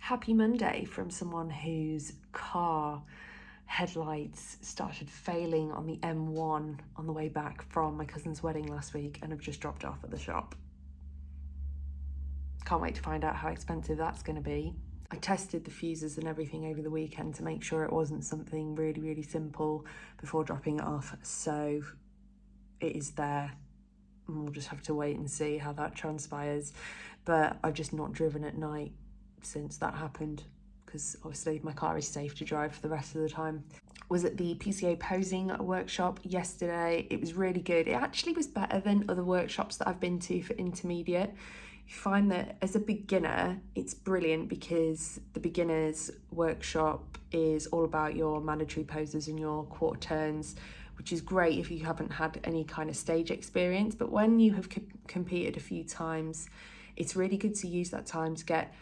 Happy Monday from someone whose car headlights started failing on the M1 on the way back from my cousin's wedding last week and have just dropped off at the shop. Can't wait to find out how expensive that's going to be. I tested the fuses and everything over the weekend to make sure it wasn't something really, really simple before dropping it off. So it is there. And we'll just have to wait and see how that transpires. But I've just not driven at night since that happened, because obviously my car is safe to drive for the rest of the time. Was at the PCA posing workshop yesterday. It was really good. It actually was better than other workshops that I've been to for intermediate. You find that as a beginner, it's brilliant because the beginners workshop is all about your mandatory poses and your quarter turns, which is great if you haven't had any kind of stage experience. But when you have competed a few times, it's really good to use that time to get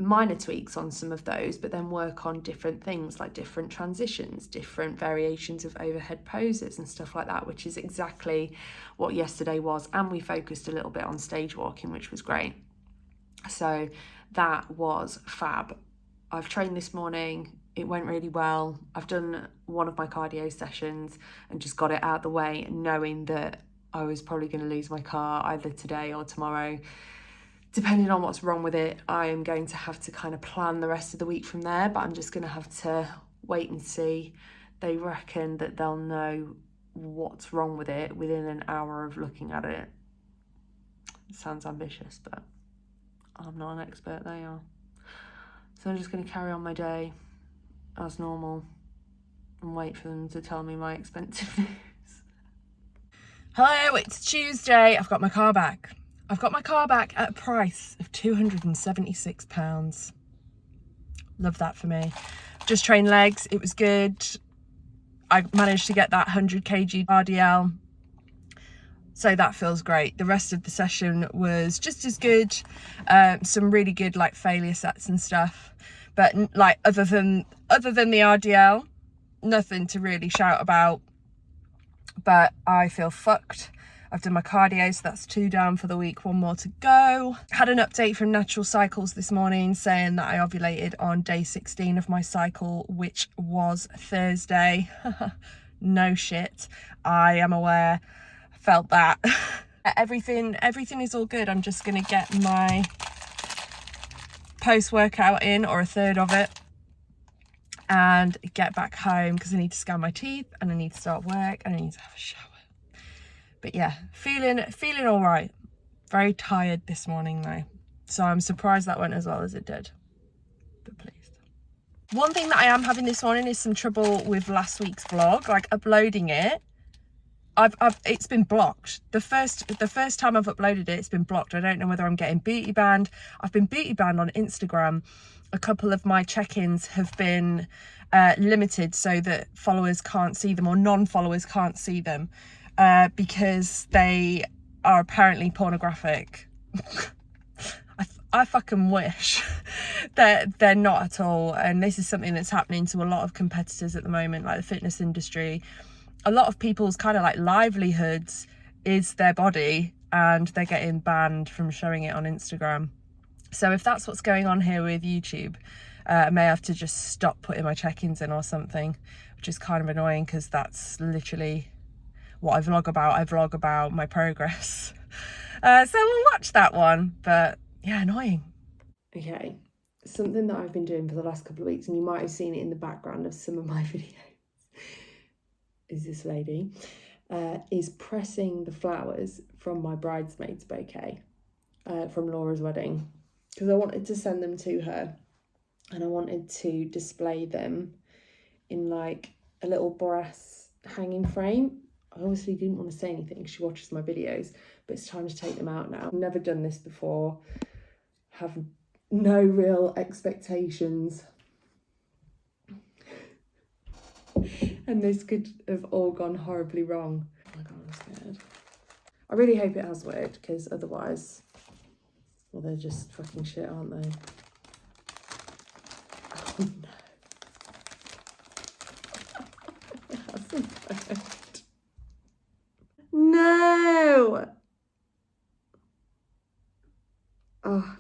minor tweaks on some of those, but then work on different things like different transitions, different variations of overhead poses and stuff like that, which is exactly what yesterday was. And we focused a little bit on stage walking, which was great. So that was fab. I've trained this morning. It went really well. I've done one of my cardio sessions and just got it out of the way, knowing that I was probably going to lose my car either today or tomorrow. Depending on what's wrong with it, I am going to have to kind of plan the rest of the week from there, but I'm just going to have to wait and see. They reckon that they'll know what's wrong with it within an hour of looking at it. It sounds ambitious, but I'm not an expert, they are. So I'm just going to carry on my day as normal and wait for them to tell me my expensive news. Hello, it's Tuesday. I've got my car back. I've got my car back at a price of £276. Love that for me. Just trained legs. It was good. I managed to get that 100 kg RDL. So that feels great. The rest of the session was just as good. Some really good like failure sets and stuff. But like other than the RDL, nothing to really shout about. But I feel fucked. I've done my cardio, so that's 2 down for the week, 1 more to go. Had an update from Natural Cycles this morning saying that I ovulated on day 16 of my cycle, which was Thursday. No shit. I am aware. Felt that. Everything is all good. I'm just going to get my post-workout in, or a third of it, and get back home because I need to scan my teeth and I need to start work and I need to have a shower. But yeah, feeling all right. Very tired this morning though. So I'm surprised that went as well as it did. But pleased. One thing that I am having this morning is some trouble with last week's vlog, like uploading it. It's been blocked. The first time I've uploaded it, it's been blocked. I don't know whether I'm getting booty banned. I've been booty banned on Instagram. A couple of my check-ins have been limited so that followers can't see them, or non-followers can't see them. Because they are apparently pornographic. I fucking wish. They're not at all. And this is something that's happening to a lot of competitors at the moment, like the fitness industry. A lot of people's kind of like livelihoods is their body, and they're getting banned from showing it on Instagram. So if that's what's going on here with YouTube, I may have to just stop putting my check-ins in or something, which is kind of annoying because that's literally what I vlog about. I vlog about my progress. So we'll watch that one, but yeah, annoying. Okay, something that I've been doing for the last couple of weeks, and you might have seen it in the background of some of my videos, is this lady, is pressing the flowers from my bridesmaid's bouquet from Laura's wedding, because I wanted to send them to her and I wanted to display them in like a little brass hanging frame. I obviously didn't want to say anything. She watches my videos, but it's time to take them out now. I've never done this before. Have no real expectations. And this could have all gone horribly wrong. Oh my God, I'm scared. I really hope it has worked, because otherwise, well, they're just fucking shit, aren't they? Oh no. It hasn't worked. No! Oh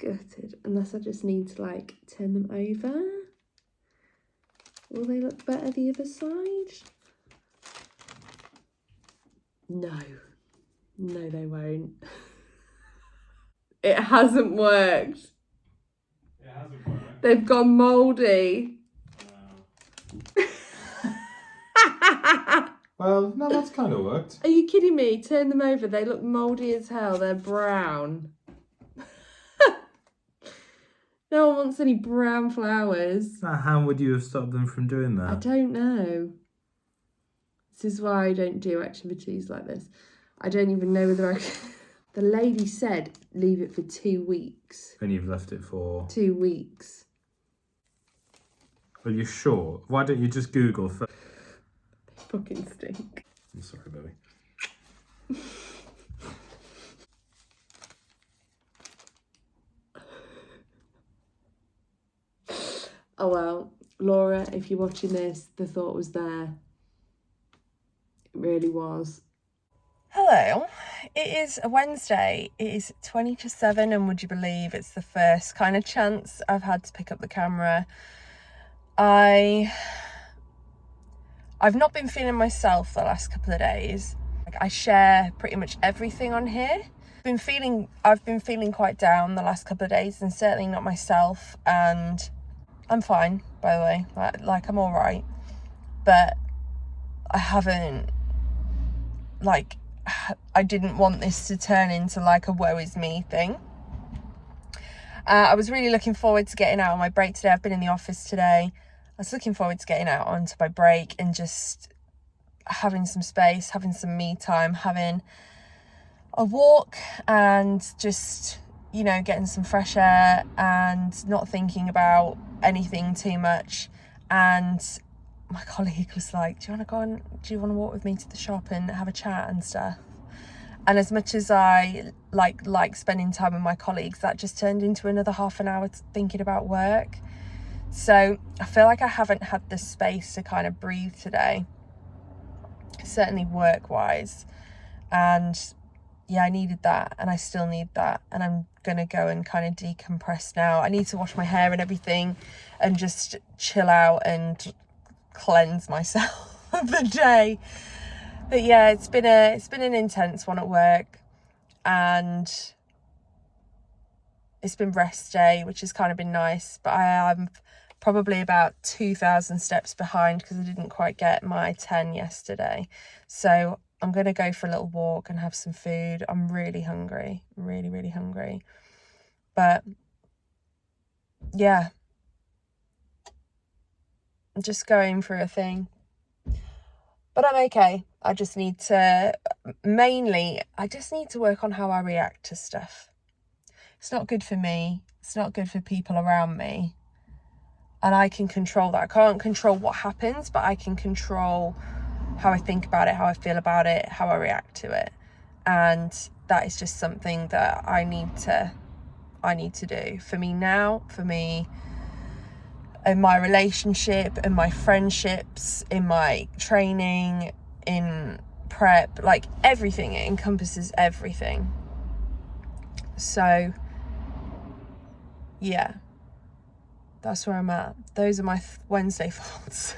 gutted. Unless I just need to like turn them over. Will they look better the other side? No. No, they won't. It hasn't worked. It hasn't worked. They've gone mouldy. Well, no, that's kind of worked. Are you kidding me? Turn them over. They look mouldy as hell. They're brown. No one wants any brown flowers. So how would you have stopped them from doing that? I don't know. This is why I don't do activities like this. I don't even know whether I can... The lady said leave it for 2 weeks. And you've left it for... 2 weeks. Are you sure? Why don't you just Google for... They fucking stink. I'm sorry, baby. Oh well, Laura, if you're watching this, the thought was there. It really was. Hello, it is a Wednesday. It is 20 to 7 and would you believe it's the first kind of chance I've had to pick up the camera. I've not been feeling myself the last couple of days. Like, I share pretty much everything on here. I've been feeling quite down the last couple of days and certainly not myself, and I'm fine, by the way, like I'm all right, but I haven't, like, I didn't want this to turn into like a woe is me thing. I was really looking forward to getting out on my break today. I've been in the office today. I was looking forward to getting out onto my break and just having some space, having some me time, having a walk and just, you know, getting some fresh air and not thinking about anything too much. And my colleague was like, do you want to walk with me to the shop and have a chat and stuff? And as much as I like spending time with my colleagues, that just turned into another half an hour thinking about work. So I feel like I haven't had the space to kind of breathe today, certainly work wise. And yeah, I needed that, and I still need that, and I'm gonna go and kind of decompress now. I need to wash my hair and everything and just chill out and cleanse myself of the day. But yeah, it's been an intense one at work, and it's been rest day, which has kind of been nice, but I am probably about 2,000 steps behind because I didn't quite get my 10 yesterday. So I'm going to go for a little walk and have some food. I'm really hungry, really, really hungry. But yeah, I'm just going through a thing. But I'm okay. I just need to work on how I react to stuff. It's not good for me. It's not good for people around me. And I can control that. I can't control what happens, but I can control how I think about it, how I feel about it, how I react to it. And that is just something that I need to do for me now, for me in my relationship, in my friendships, in my training, in prep, like everything. It encompasses everything. So yeah, that's where I'm at. Those are my Wednesday thoughts.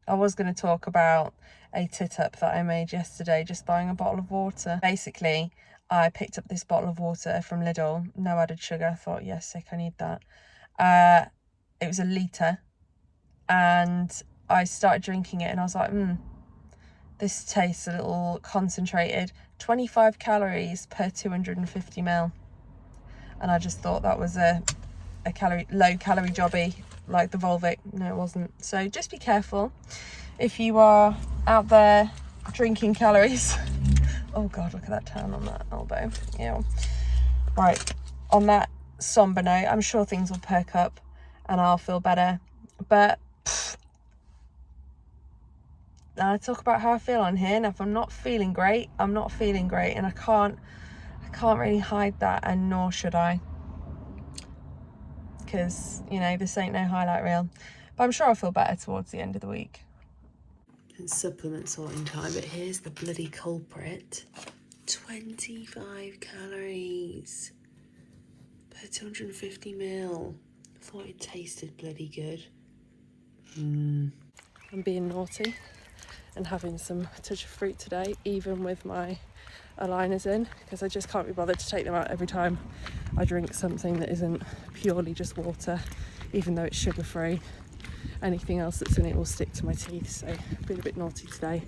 I was going to talk about a tit-up that I made yesterday, just buying a bottle of water. Basically, I picked up this bottle of water from Lidl, no added sugar. I thought, yes, sick, I need that. It was a litre, and I started drinking it, and I was like, this tastes a little concentrated. 25 calories per 250 ml. And I just thought that was a low calorie jobby, like the Volvic. No, it wasn't. So just be careful if you are out there drinking calories. Oh God, look at that tan on that elbow. Yeah. Right, on that somber note, I'm sure things will perk up and I'll feel better. But now I talk about how I feel on here, and if I'm not feeling great, I'm not feeling great, and I can't really hide that, and nor should I, because, you know, this ain't no highlight reel. But I'm sure I'll feel better towards the end of the week. It's supplement sorting time, but here's the bloody culprit. 25 calories per 250ml. I thought it tasted bloody good. I'm being naughty and having some touch of fruit today, even with my aligners in, because I just can't be bothered to take them out every time I drink something that isn't purely just water, even though it's sugar free. Anything else that's in it will stick to my teeth, so I've been a bit naughty today,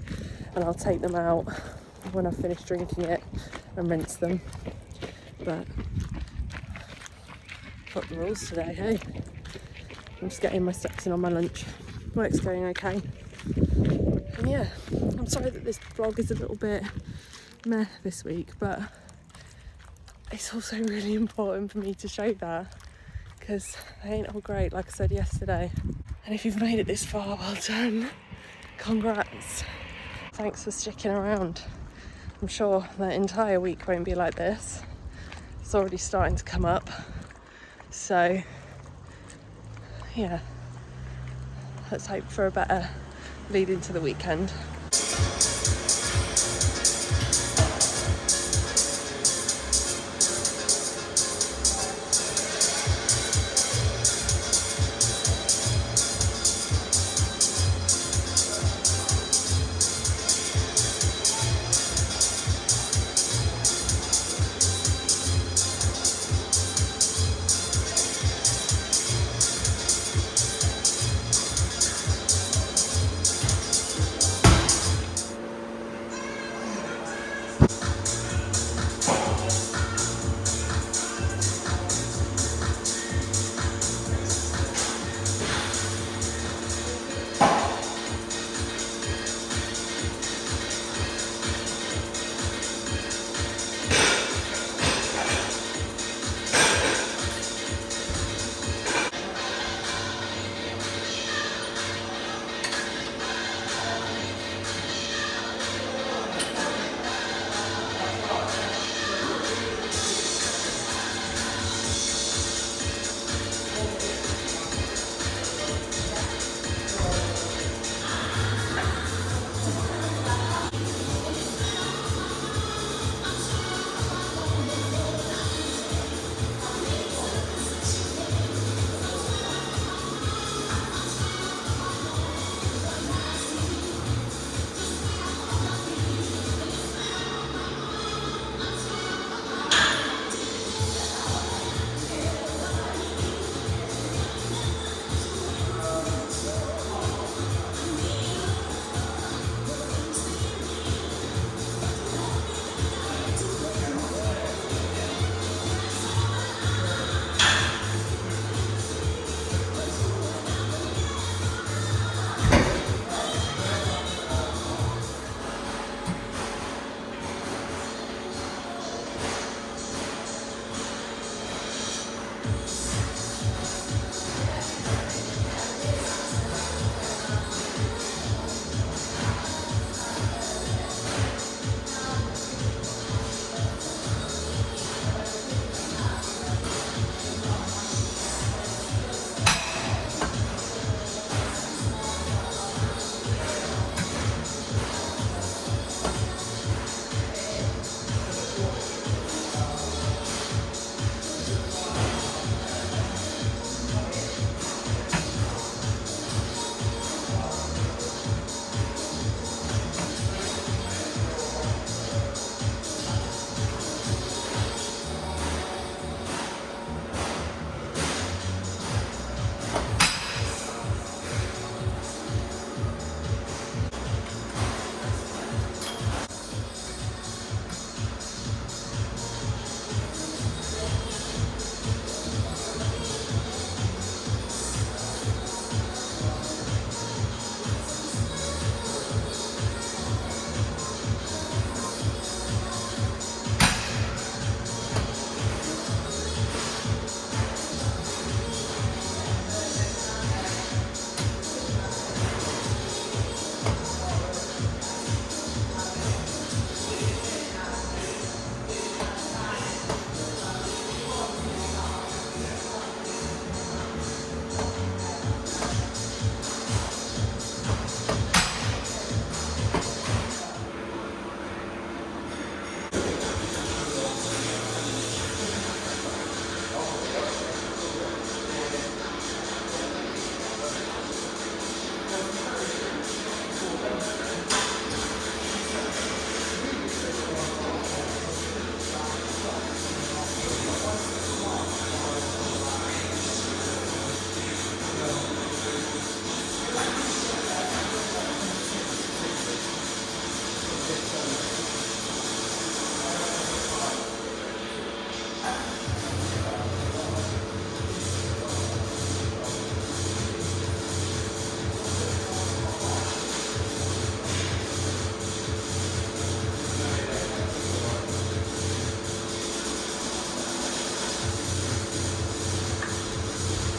and I'll take them out when I've finished drinking it and rinse them. But fuck the rules today, hey? I'm just getting my steps in on my lunch. Work's going okay. And yeah, I'm sorry that this vlog is a little bit meh this week, but it's also really important for me to show that, because they ain't all great, like I said yesterday. And if you've made it this far, well done. Congrats. Thanks for sticking around. I'm sure the entire week won't be like this. It's already starting to come up. So, yeah. Let's hope for a better lead into the weekend.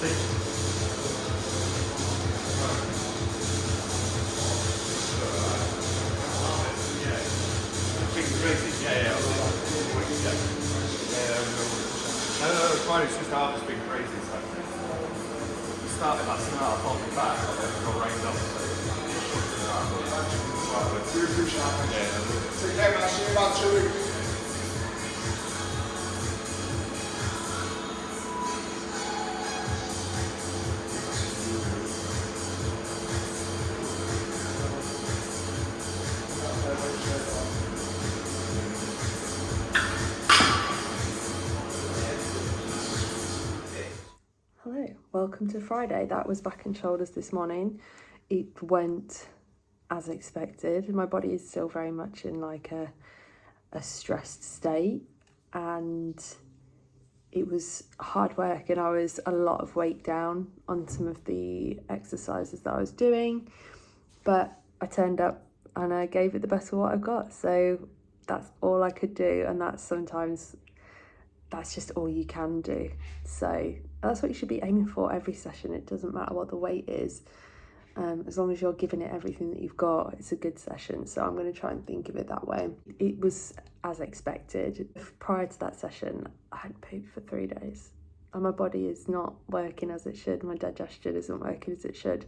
No, it's fine. It's just I was being crazy. So we started last night. I thought we back, but then it got rained up. Take care, man. See you in about 2 weeks. Hello, welcome to Friday. That was back and shoulders this morning. It went as expected. My body is still very much in like a stressed state, and it was hard work, and I was a lot of weight down on some of the exercises that I was doing, but I turned up and I gave it the best of what I got. So that's all I could do, and that's just all you can do. So that's what you should be aiming for every session. It doesn't matter what the weight is. As long as you're giving it everything that you've got, it's a good session. So I'm going to try and think of it that way. It was as expected. Prior to that session, I hadn't pooped for 3 days. And my body is not working as it should. My digestion isn't working as it should.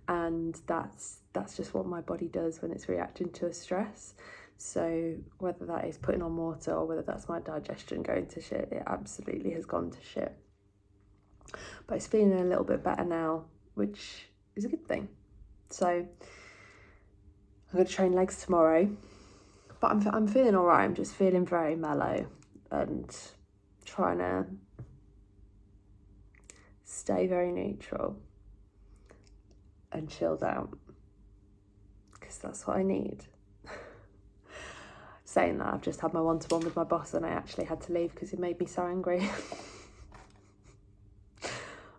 And that's just what my body does when it's reacting to a stress. So whether that is putting on water or whether that's my digestion going to shit, it absolutely has gone to shit. But it's feeling a little bit better now, which is a good thing. So I'm going to train legs tomorrow, but I'm feeling all right. I'm just feeling very mellow and trying to stay very neutral and chilled out, because that's what I need. Saying that, I've just had my one-to-one with my boss and I actually had to leave because he made me so angry.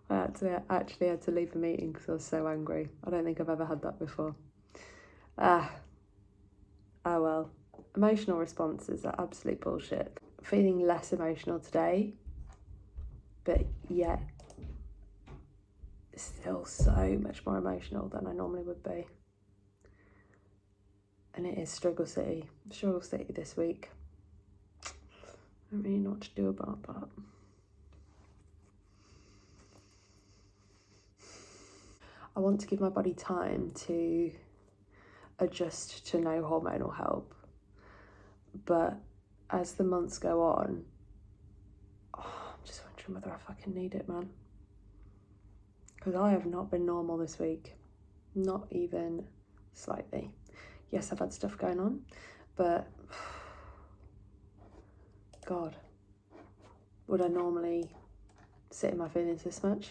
I actually had to leave the meeting because I was so angry. I don't think I've ever had that before. Oh well. Emotional responses are absolute bullshit. Feeling less emotional today, but yet still so much more emotional than I normally would be. And it is struggle city this week. I don't really know what to do about that. I want to give my body time to adjust to no hormonal help. But as the months go on, I'm just wondering whether I fucking need it, man. Because I have not been normal this week. Not even slightly. Yes, I've had stuff going on, but God, would I normally sit in my feelings this much?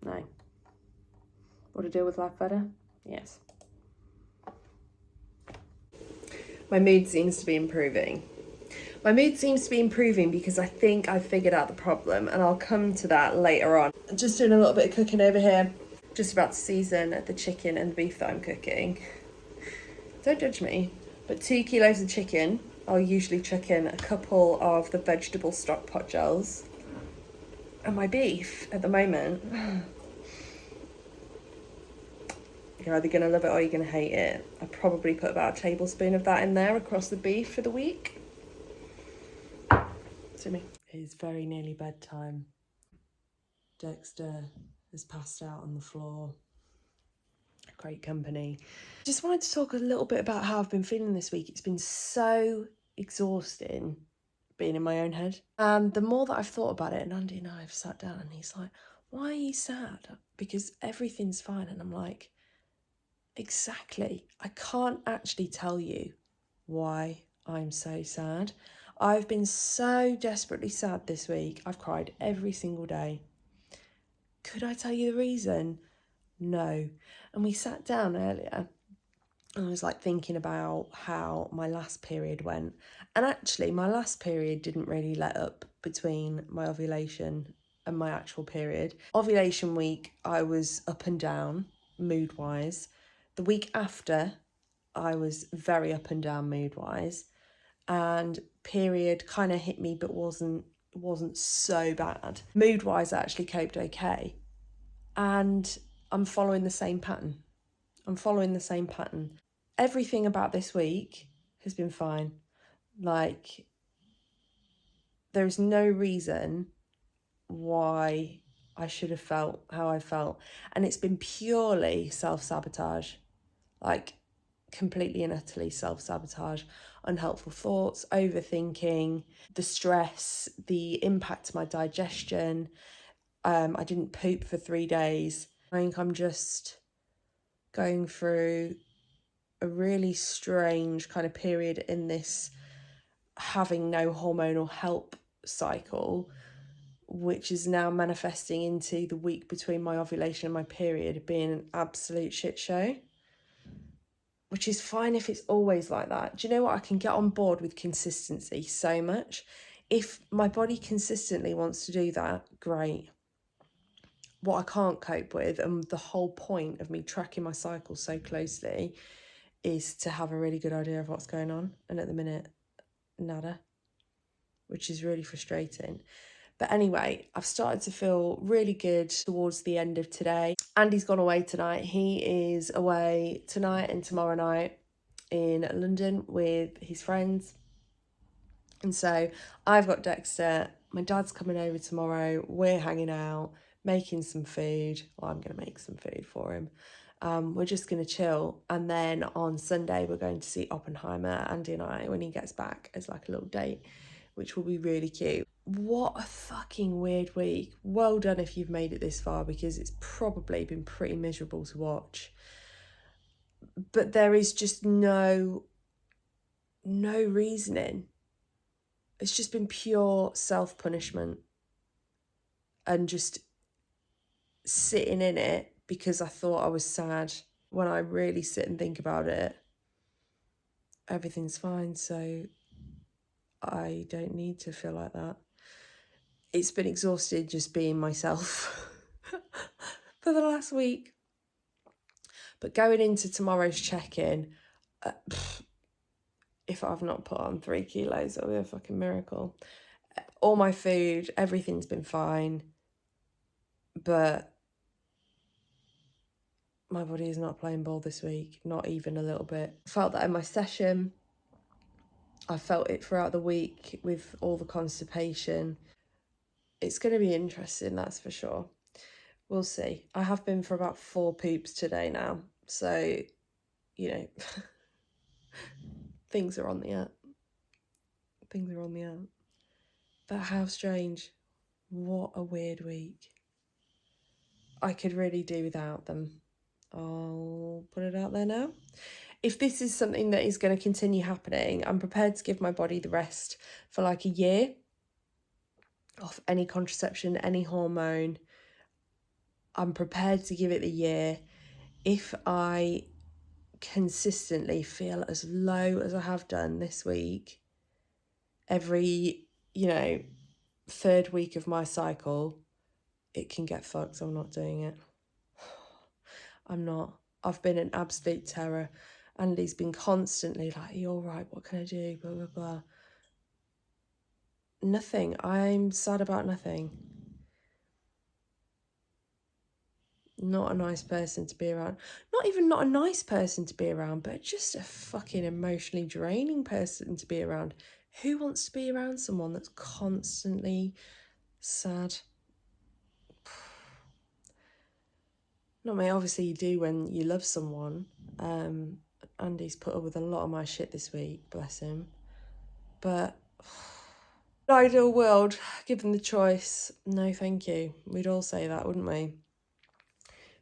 No. Would I deal with life better? Yes. My mood seems to be improving. My mood seems to be improving because I think I've figured out the problem, and I'll come to that later on. I'm just doing a little bit of cooking over here. Just about to season the chicken and the beef that I'm cooking. Don't judge me, but 2 kilos of chicken. I'll usually chuck in a couple of the vegetable stock pot gels. And my beef at the moment, you're either going to love it or you're going to hate it. I probably put about a tablespoon of that in there across the beef for the week. To me. It is very nearly bedtime. Dexter has passed out on the floor. Great company. Just wanted to talk a little bit about how I've been feeling this week. It's been so exhausting being in my own head. And the more that I've thought about it, and Andy and I have sat down and he's like, why are you sad? Because everything's fine. And I'm like, exactly. I can't actually tell you why I'm so sad. I've been so desperately sad this week. I've cried every single day. Could I tell you the reason? No. And we sat down earlier and I was like thinking about how my last period went. And actually my last period didn't really let up between my ovulation and my actual period. Ovulation week, I was up and down mood-wise. The week after, I was very up and down mood-wise. And period kind of hit me but wasn't wasn't so bad. Mood-wise, I actually coped okay. And I'm following the same pattern. Everything about this week has been fine. Like, there's no reason why I should have felt how I felt. And it's been purely self-sabotage. Like, completely and utterly self-sabotage. Unhelpful thoughts, overthinking, the stress, the impact to my digestion. I didn't poop for 3 days. I think I'm just going through a really strange kind of period in this having no hormonal help cycle, which is now manifesting into the week between my ovulation and my period being an absolute shit show. Which is fine if it's always like that. Do you know what? I can get on board with consistency so much. If my body consistently wants to do that, great. What I can't cope with, and the whole point of me tracking my cycle so closely, is to have a really good idea of what's going on. And at the minute, nada, which is really frustrating. But anyway, I've started to feel really good towards the end of today. Andy's gone away tonight. He is away tonight and tomorrow night in London with his friends. And so I've got Dexter. My dad's coming over tomorrow. We're hanging out, making some food. Well, I'm going to make some food for him. We're just going to chill. And then on Sunday, we're going to see Oppenheimer, Andy and I, when he gets back, as like a little date, which will be really cute. What a fucking weird week. Well done if you've made it this far, because it's probably been pretty miserable to watch. But there is just no reasoning. It's just been pure self-punishment and just sitting in it because I thought I was sad. When I really sit and think about it, everything's fine, so I don't need to feel like that. It's been exhausted just being myself for the last week. But going into tomorrow's check-in, if I've not put on 3 kilos, it'll be a fucking miracle. All my food, everything's been fine. But my body is not playing ball this week, not even a little bit. I felt that in my session. I felt it throughout the week with all the constipation. It's going to be interesting, that's for sure. We'll see. I have been for about 4 poops today now. So, you know, things are on the up. But how strange. What a weird week. I could really do without them. I'll put it out there now. If this is something that is going to continue happening, I'm prepared to give my body the rest for like a year off any contraception, any hormone. I'm prepared to give it the year. If I consistently feel as low as I have done this week, every, 3rd week of my cycle, it can get fucked. I'm not doing it. I'm not. I've been an absolute terror. Andy's been constantly like, "Are you all right? What can I do? Blah, blah, blah." Nothing. I'm sad about nothing. Not a nice person to be around. Not even not a nice person to be around, but just a fucking emotionally draining person to be around. Who wants to be around someone that's constantly sad? Not me. Obviously you do when you love someone. Andy's put up with a lot of my shit this week, bless him. But ideal world, given the choice, no thank you. We'd all say that, wouldn't we?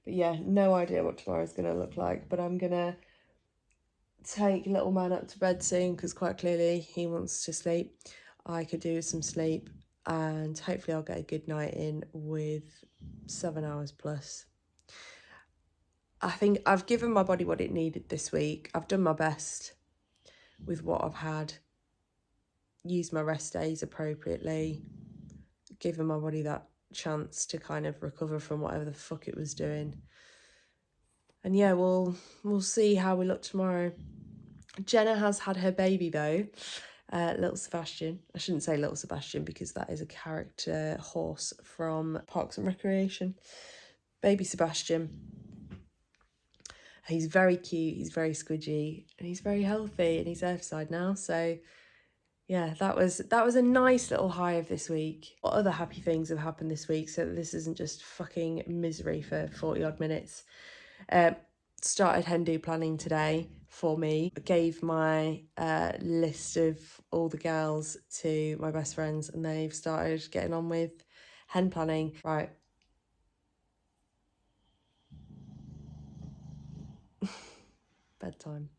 But yeah, no idea what tomorrow's going to look like. But I'm going to take little man up to bed soon because quite clearly he wants to sleep. I could do with some sleep and hopefully I'll get a good night in with 7 hours plus. I think I've given my body what it needed this week. I've done my best with what I've had. Used my rest days appropriately. Given my body that chance to kind of recover from whatever the fuck it was doing. And yeah, we'll see how we look tomorrow. Jenna has had her baby though. Little Sebastian. I shouldn't say Little Sebastian because that is a character horse from Parks and Recreation. Baby Sebastian. He's very cute, he's very squidgy, and he's very healthy, and he's Earthside now. So yeah, that was a nice little high of this week. What other happy things have happened this week so that this isn't just fucking misery for 40 odd minutes? Started Hindu planning today for me. I gave my list of all the girls to my best friends, and they've started getting on with hen planning. Right. Bedtime.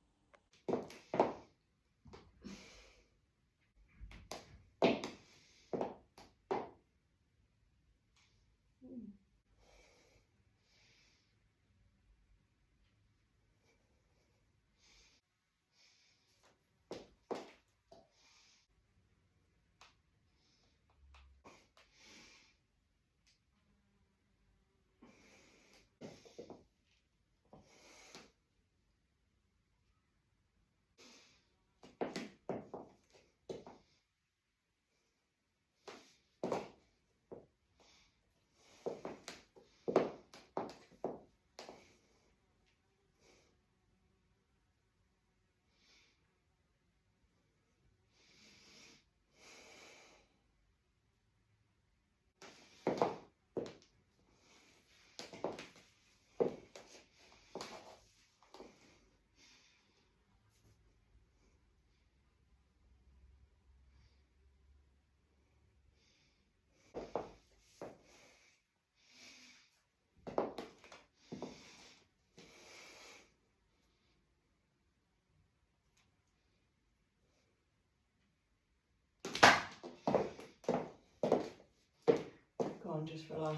Go on, just for a laugh.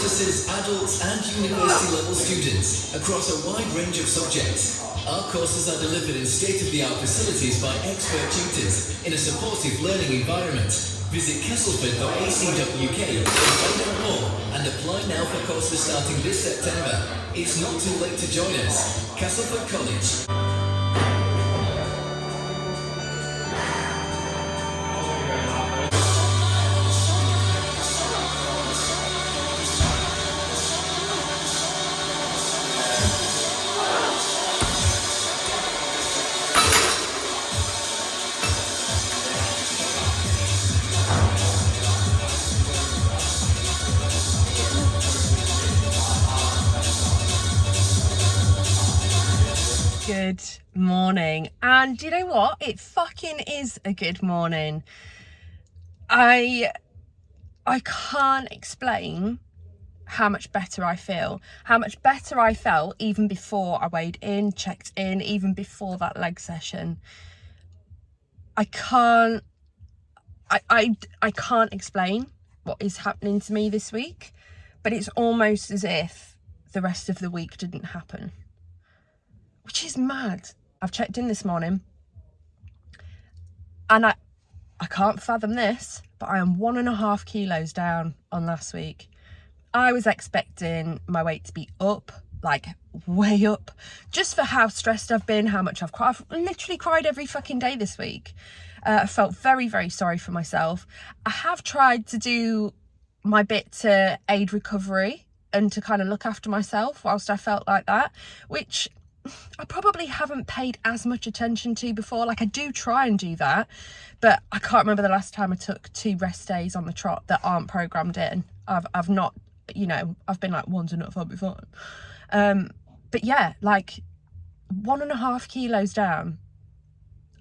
apprentices, adults and university-level students across a wide range of subjects. Our courses are delivered in state-of-the-art facilities by expert tutors in a supportive learning environment. Visit castleford.ac.uk to find out more and apply now for courses starting this September. It's not too late to join us. Castleford College. Good morning, and do you know what? It fucking is a good morning. I can't explain how much better I feel, how much better I felt even before I weighed in, checked in, even before that leg session. I can't explain what is happening to me this week, but it's almost as if the rest of the week didn't happen, which is mad. I've checked in this morning and I can't fathom this, but I am 1.5 kilos down on last week. I was expecting my weight to be up, like way up, just for how stressed I've been, how much I've cried. I've literally cried every fucking day this week. I felt very, very sorry for myself. I have tried to do my bit to aid recovery and to kind of look after myself whilst I felt like that, which I probably haven't paid as much attention to before. Like, I do try and do that, but I can't remember the last time I took 2 rest days on the trot that aren't programmed in. I've not, you know, I've been like, one's enough, I'll be fine. But yeah, like 1.5 kilos down.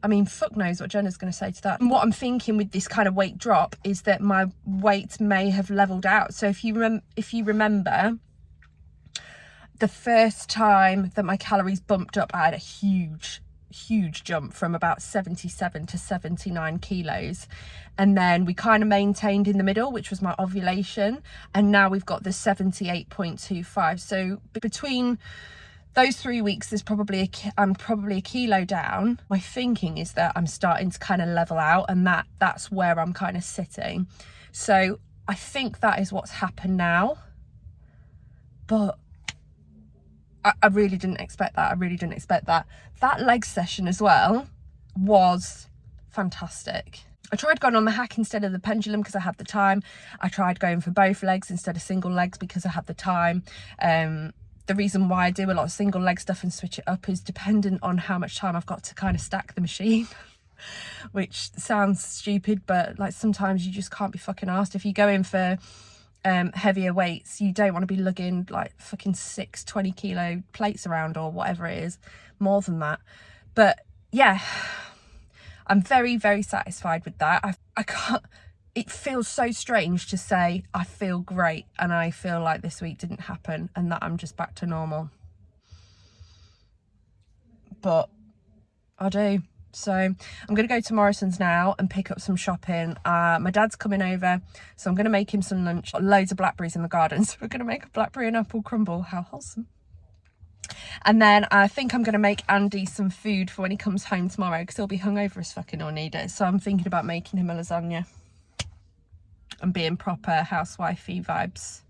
I mean, fuck knows what Jenna's going to say to that. And what I'm thinking with this kind of weight drop is that my weight may have leveled out. So if you remember, the first time that my calories bumped up, I had a huge jump from about 77 to 79 kilos. And then we kind of maintained in the middle, which was my ovulation. And now we've got the 78.25. So between those 3 weeks, I'm probably a kilo down. My thinking is that I'm starting to kind of level out, and that's where I'm kind of sitting. So I think that is what's happened now. But I really didn't expect that. That leg session as well was fantastic. I tried going on the hack instead of the pendulum because I had the time. I tried going for both legs instead of single legs because I had the time. The reason why I do a lot of single leg stuff and switch it up is dependent on how much time I've got to kind of stack the machine. Which sounds stupid, but like sometimes you just can't be fucking arsed. If you go in for heavier weights, you don't want to be lugging like fucking 6 20-kilo plates around or whatever it is, more than that. But yeah, I'm very, very satisfied with that. I can't, it feels so strange to say I feel great and I feel like this week didn't happen and that I'm just back to normal, but I do. So I'm going to go to Morrison's now and pick up some shopping. My dad's coming over, so I'm going to make him some lunch. Got loads of blackberries in the garden, so we're going to make a blackberry and apple crumble. How wholesome. And then I think I'm going to make Andy some food for when he comes home tomorrow, because he'll be hungover as fucking all need it. So I'm thinking about making him a lasagna and being proper housewifey vibes,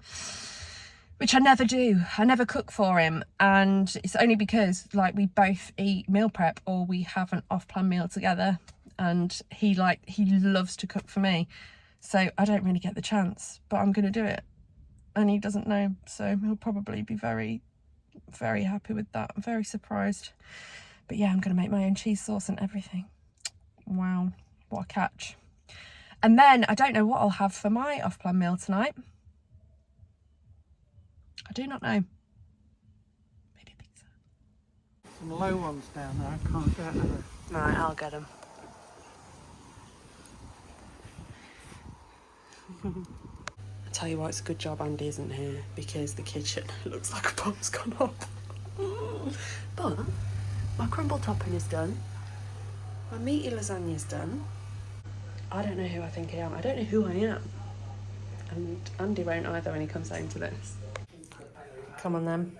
which I never do. I never cook for him, and it's only because like we both eat meal prep or we have an off-plan meal together, and he loves to cook for me, so I don't really get the chance, but I'm gonna do it, and he doesn't know, so he'll probably be very, very happy with that. I'm very surprised, but yeah, I'm gonna make my own cheese sauce and everything. Wow, what a catch. And then I don't know what I'll have for my off-plan meal tonight. I do not know. Maybe pizza. Some low ones down there, I can't get them. Right, I'll get them. I tell you what, it's a good job Andy isn't here, because the kitchen looks like a bomb's gone up. But my crumble topping is done. My meaty lasagna's done. I don't know who I think I am. I don't know who I am. And Andy won't either when he comes home to this. Come on then.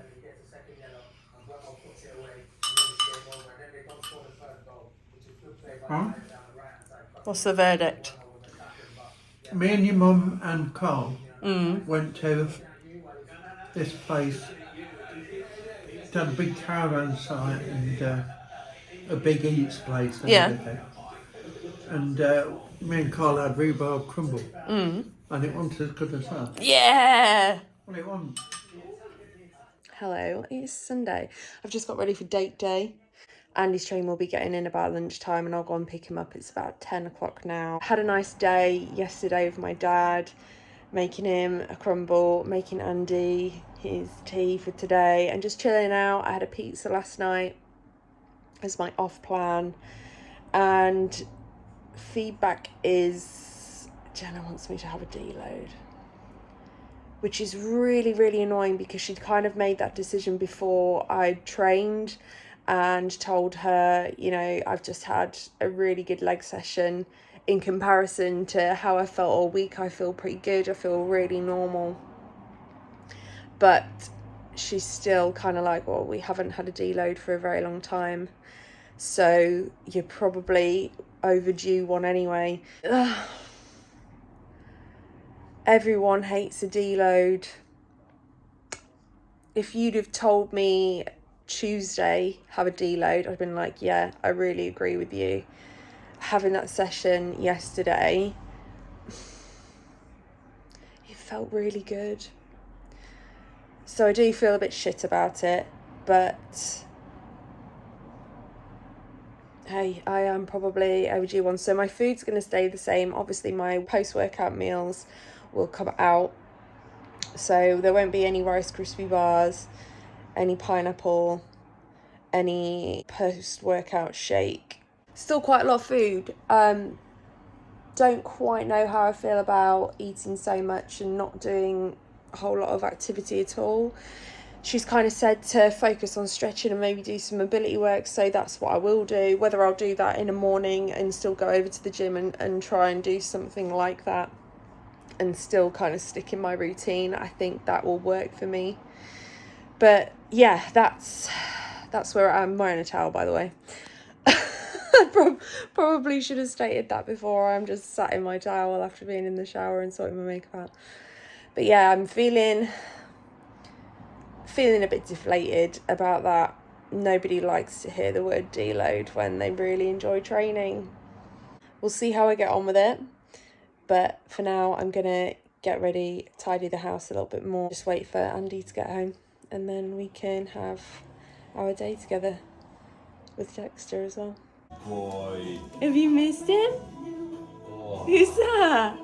Huh? What's the verdict? Me and your mum and Carl went to this place. It had a big caravan site and a big eats place and everything. And me and Carl had rhubarb crumble. And it wasn't as good as that. Yeah! Well, it wasn't. Hello, it's Sunday. I've just got ready for date day. Andy's train will be getting in about lunchtime and I'll go and pick him up. It's about 10 o'clock now. Had a nice day yesterday with my dad, making him a crumble, making Andy his tea for today and just chilling out. I had a pizza last night as my off plan, and feedback is Jenna wants me to have a deload, which is really, really annoying because she'd kind of made that decision before I trained and told her, you know, I've just had a really good leg session. In comparison to how I felt all week, I feel pretty good. I feel really normal. But she's still kind of like, well, we haven't had a deload for a very long time, so you're probably overdue one anyway. Ugh. Everyone hates a deload. If you'd have told me Tuesday have a deload, I'd have been like, yeah, I really agree with you. Having that session yesterday, it felt really good. So I do feel a bit shit about it, but hey, I am probably overdue one. So my food's going to stay the same. Obviously my post-workout meals will come out, so there won't be any Rice Krispie bars, any pineapple, any post-workout shake. Still quite a lot of food. Don't quite know how I feel about eating so much and not doing a whole lot of activity at all. She's kind of said to focus on stretching and maybe do some mobility work, so that's what I will do. Whether I'll do that in the morning and still go over to the gym and try and do something like that and still kind of stick in my routine, I think that will work for me. But yeah, that's where I'm wearing a towel, by the way. Probably should have stated that before. I'm just sat in my towel after being in the shower and sorting my makeup out. But yeah, I'm feeling a bit deflated about that. Nobody likes to hear the word deload when they really enjoy training. We'll see how I get on with it. But for now, I'm going to get ready, tidy the house a little bit more. Just wait for Andy to get home and then we can have our day together with Dexter as well. Boy. Have you missed him? Oh. Who's that?